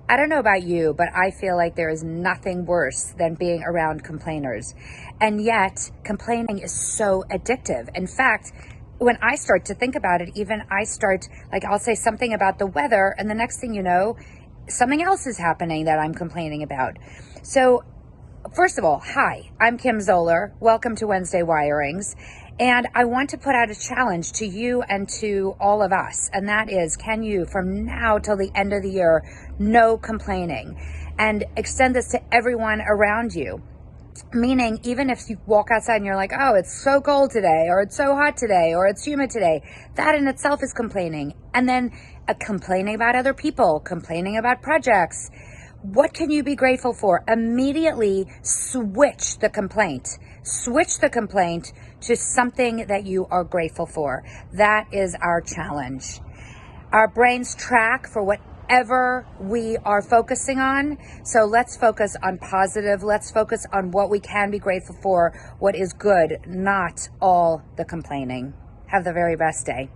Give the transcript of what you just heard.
I don't know about you, but I feel like there is nothing worse than being around complainers. And yet, complaining is so addictive. In fact, when I start to think about it, even I start, like, I'll say something about the weather, and the next thing you know, something else is happening that I'm complaining about. So, first of all, hi, I'm Kim Zoller. Welcome to Wednesday Wirings. And I want to put out a challenge to you and to all of us. And that is, can you, from now till the end of the year, no complaining? And extend this to everyone around you. Meaning, even if you walk outside and you're like, oh, it's so cold today, or it's so hot today, or it's humid today, that in itself is complaining. And then complaining about other people, complaining about projects. What can you be grateful for? Immediately switch the complaint. Switch the complaint to something that you are grateful for. That is our challenge. Our brains track for whatever we are focusing on. So let's focus on positive. Let's focus on what we can be grateful for, what is good, not all the complaining. Have the very best day.